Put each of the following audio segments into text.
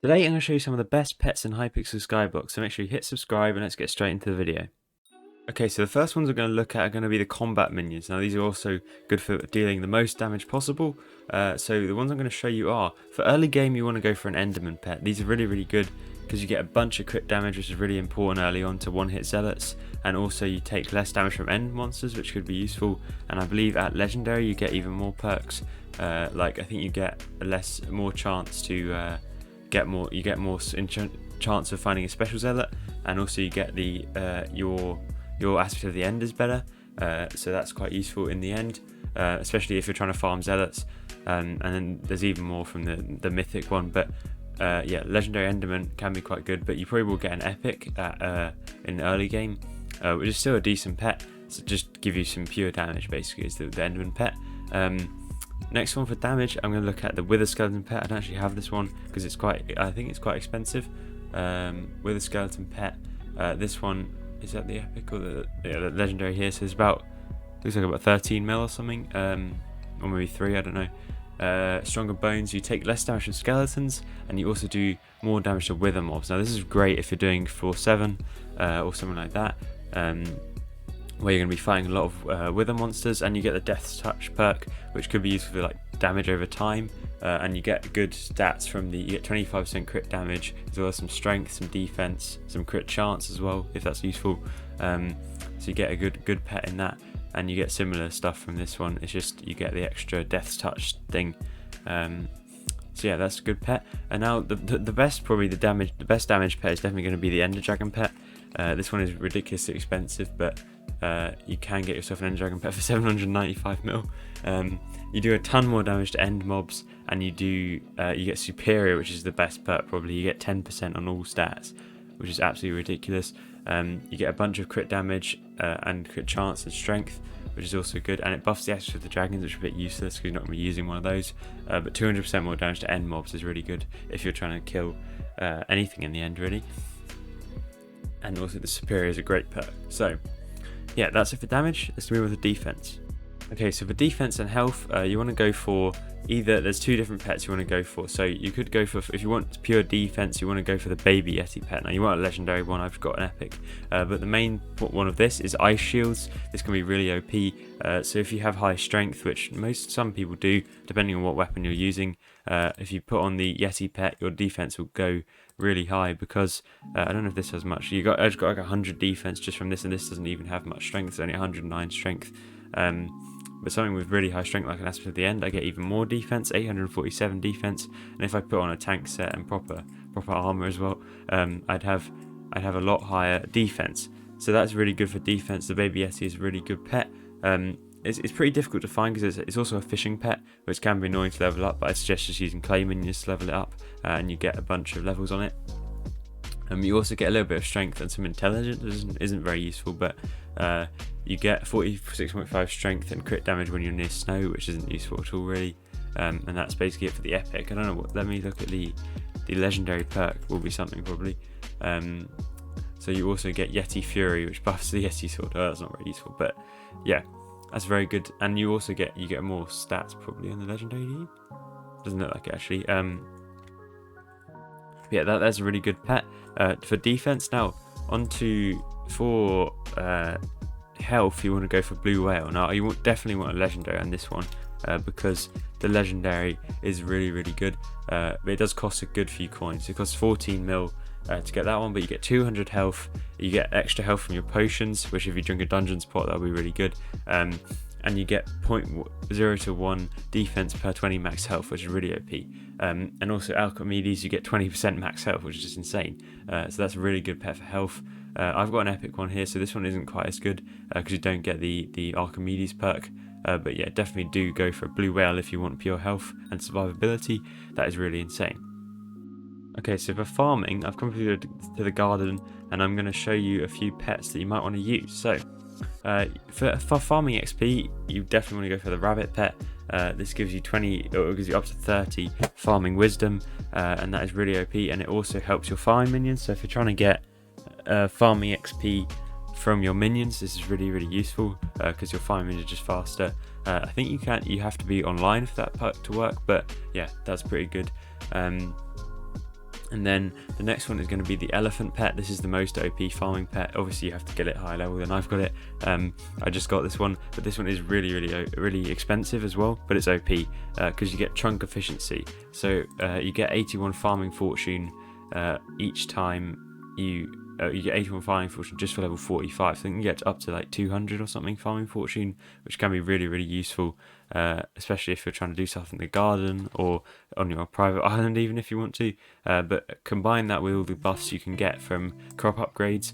Today I'm going to show you some of the best pets in Hypixel Skyblock, so make sure you hit subscribe and let's get straight into the video. Okay, so the first ones we're going to look at are going to be the combat minions. Now these are also good for dealing the most damage possible. So the ones I'm going to show you are, for early game you want to go for an Enderman pet. These are really good because you get a bunch of crit damage, which is really important early on to one-hit zealots, and also you take less damage from end monsters, which could be useful. And I believe at legendary you get even more perks. Like I think you get more chance to get more chance of finding a special zealot, and also you get the your aspect of the end is better, so that's quite useful in the end, especially if you're trying to farm zealots. And then there's even more from the mythic one, but yeah, legendary enderman can be quite good, but you probably will get an epic in the early game, which is still a decent pet. So just give you some pure damage basically is the enderman pet. Next one for damage, I'm going to look at the wither skeleton pet. I don't actually have this one because I think it's quite expensive. Wither skeleton pet. This one is that the epic or the legendary here? So it's looks like about 13 mil or something, or maybe 3. I don't know. Stronger bones. You take less damage from skeletons, and you also do more damage to wither mobs. Now this is great if you're doing 4/7 or something like that. Where you're going to be fighting a lot of wither monsters, and you get the Death's Touch perk, which could be useful for like damage over time, and you get good stats from you get 25% crit damage, as well as some strength, some defense, some crit chance as well, if that's useful. So you get a good pet in that, and you get similar stuff from this one. It's just you get the extra Death's Touch thing. So yeah, that's a good pet. And now the best damage pet is definitely going to be the Ender Dragon pet. This one is ridiculously expensive, but you can get yourself an Ender Dragon pet for 795 mil. You do a ton more damage to end mobs, and you get Superior, which is the best perk probably. You get 10% on all stats, which is absolutely ridiculous. You get a bunch of crit damage and crit chance and strength, which is also good, and it buffs the access of the dragons, which is a bit useless because you're not going to be using one of those. But 200% more damage to end mobs is really good if you're trying to kill anything in the end, really. And also the Superior is a great perk. So yeah, that's it for damage. Let's move on to defense. Okay, so for defense and health, you want to go for there's two different pets you want to go for. So you could go for, if you want pure defense, you want to go for the baby Yeti pet. Now you want a legendary one, I've got an epic, but the main one of this is ice shields. This can be really OP. So if you have high strength, which some people do, depending on what weapon you're using, if you put on the Yeti pet, your defense will go really high, because I don't know if this has much. I've got like 100 defense just from this, and this doesn't even have much strength. It's only 109 strength. But something with really high strength, like an aspect of the end, I get even more defense, 847 defense. And if I put on a tank set and proper armor as well, I'd have a lot higher defense. So that's really good for defense. The baby Yeti is a really good pet. It's pretty difficult to find because it's also a fishing pet, which can be annoying to level up, but I suggest just using clay minions to level it up, and you get a bunch of levels on it. You also get a little bit of strength and some intelligence, which isn't very useful, but you get 46.5 strength and crit damage when you're near snow, which isn't useful at all really. And that's basically it for the epic. I don't know what. Let me look at the legendary perk. Will be something probably. So you also get Yeti Fury, which buffs the Yeti sword. Oh, that's not very useful, but yeah, that's very good. And you also get more stats probably on the legendary. Do you? Doesn't look like it actually. Yeah, that's a really good pet. For defense now, for health, you want to go for blue whale. Now you definitely want a legendary on this one, because the legendary is really good, but it does cost a good few coins. It costs 14 mil to get that one, but you get 200 health. You get extra health from your potions, which if you drink a dungeon spot, that'll be really good. And you get 0.0 to 1 defense per 20 max health, which is really OP. And also Archimedes, you get 20% max health, which is just insane. So that's a really good pet for health. I've got an epic one here, so this one isn't quite as good because you don't get the Archimedes perk. But yeah, definitely do go for a blue whale if you want pure health and survivability. That is really insane. Okay, so for farming, I've come to the garden, and I'm going to show you a few pets that you might want to use. So for farming XP, you definitely want to go for the rabbit pet. This gives you 20, or it gives you up to 30 farming wisdom, and that is really OP. And it also helps your farming minions. So if you're trying to get farming XP from your minions, this is really useful because your farming minions are just faster. I think you have to be online for that perk to work, but yeah, that's pretty good. And then the next one is going to be the elephant pet. This is the most OP farming pet. Obviously you have to get it high level, then I've got it. I just got this one, but this one is really expensive as well, but it's OP because you get chunk efficiency. So you get 81 farming fortune each time you get 81 farming fortune just for level 45. So you can get up to like 200 or something farming fortune, which can be really useful, especially if you're trying to do stuff in the garden or on your private island, even if you want to. But combine that with all the buffs you can get from crop upgrades,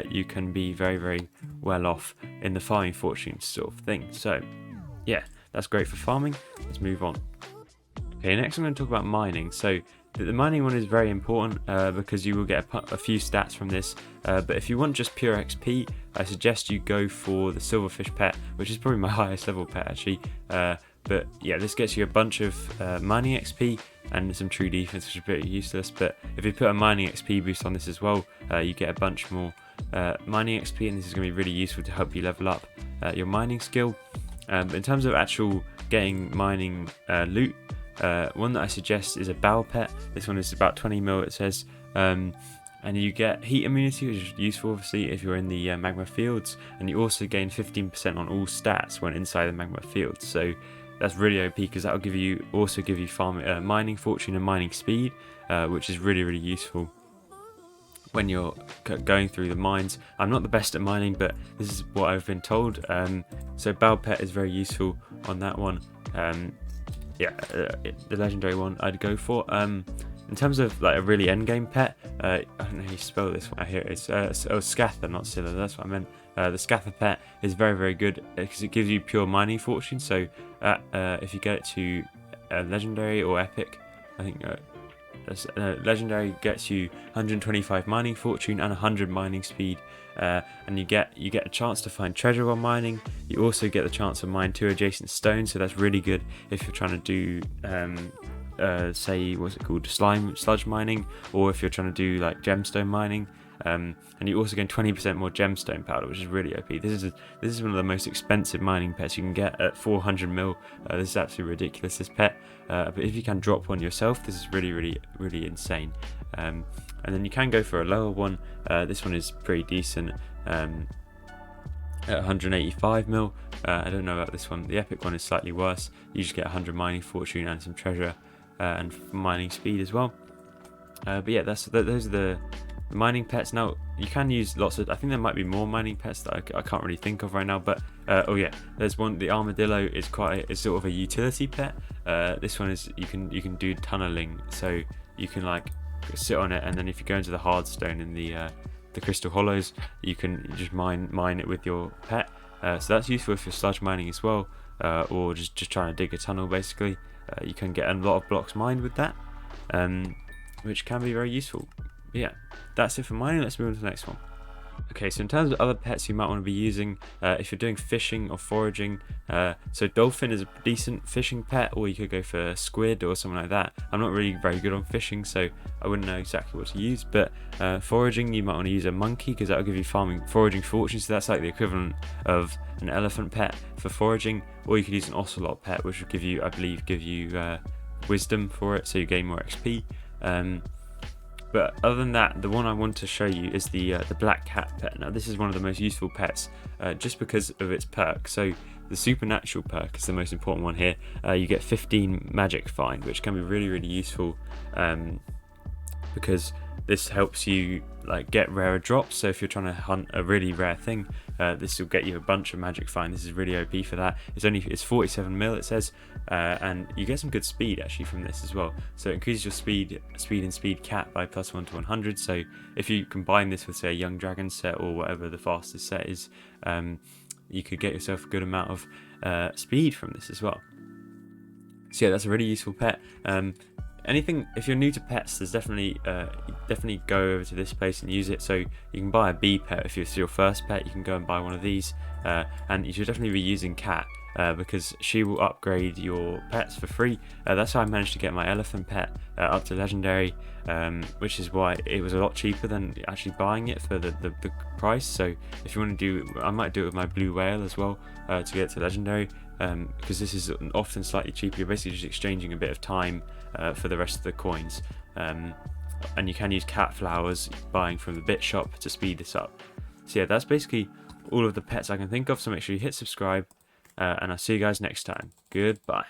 you can be very well off in the farming fortune sort of thing. So yeah, that's great for farming. Let's move on. Okay, next I'm going to talk about mining. So the mining one is very important because you will get a few stats from this, but if you want just pure XP, I suggest you go for the silverfish pet, which is probably my highest level pet actually. But yeah, this gets you a bunch of mining XP and some true defense, which is pretty useless. But if you put a mining XP boost on this as well, you get a bunch more mining XP, and this is going to be really useful to help you level up your mining skill. In terms of actual getting mining loot, one that I suggest is a bow pet. This one is about 20 mil, it says, and you get heat immunity, which is useful obviously if you're in the magma fields, and you also gain 15% on all stats when inside the magma fields. So that's really OP because that will also give you mining fortune and mining speed, which is really useful when you're going through the mines. I'm not the best at mining, but this is what I've been told. So bow pet is very useful on that one. Yeah, the legendary one I'd go for. In terms of like a really endgame pet, I don't know how you spell this one. I hear it's Scatha, not Scylla. That's what I meant. The Scatha pet is very good because it gives you pure mining fortune. So if you get it to legendary or epic, I think legendary gets you 125 mining fortune and 100 mining speed, and you get a chance to find treasure while mining. You also get the chance to mine 2 adjacent stones, so that's really good if you're trying to do say, what's it called, sludge mining, or if you're trying to do like gemstone mining. And you also gain 20% more gemstone powder, which is really OP. This is one of the most expensive mining pets you can get at 400 mil. This is absolutely ridiculous, this pet. But if you can drop one yourself, this is really insane. And then you can go for a lower one. This one is pretty decent at 185 mil. I don't know about this one. The epic one is slightly worse. You just get 100 mining fortune and some treasure and mining speed as well. But yeah, those are the mining pets. Now you can use lots of, I think there might be more mining pets that I can't really think of right now, but oh yeah, there's one. The armadillo is is sort of a utility pet. This one is you can do tunneling, so you can like sit on it, and then if you go into the hard stone in the crystal hollows, you can just mine it with your pet. So that's useful if you're sludge mining as well, or just trying to dig a tunnel basically. You can get a lot of blocks mined with that, which can be very useful. But yeah, that's it for mining. Let's move on to the next one. Okay, so in terms of other pets you might want to be using if you're doing fishing or foraging, so dolphin is a decent fishing pet, or you could go for squid or something like that. I'm not really very good on fishing, so I wouldn't know exactly what to use, but foraging, you might want to use a monkey because that will give you foraging fortune, so that's like the equivalent of an elephant pet for foraging. Or you could use an ocelot pet, which will give you, I believe, wisdom for it, so you gain more XP. But other than that, the one I want to show you is the black cat pet. Now this is one of the most useful pets just because of its perk. So the supernatural perk is the most important one here. You get 15 magic find, which can be really useful because this helps you like get rarer drops. So if you're trying to hunt a really rare thing, this will get you a bunch of magic find. This is really OP for that. It's 47 mil, it says, and you get some good speed actually from this as well. So it increases your speed and speed cat by +1 to 100. So if you combine this with say a young dragon set or whatever the fastest set is, you could get yourself a good amount of speed from this as well. So yeah, that's a really useful pet. If you're new to pets, there's definitely go over to this place and use it. So you can buy a bee pet. If it's your first pet, you can go and buy one of these, and you should definitely be using cat because she will upgrade your pets for free. That's how I managed to get my elephant pet up to legendary, which is why it was a lot cheaper than actually buying it for the price. So if you want to do, I might do it with my blue whale as well to get to legendary, because this is often slightly cheaper. You're basically just exchanging a bit of time for the rest of the coins. and you can use cat flowers buying from the bit shop to speed this up. So yeah, that's basically all of the pets I can think of, so make sure you hit subscribe, and I'll see you guys next time. Goodbye.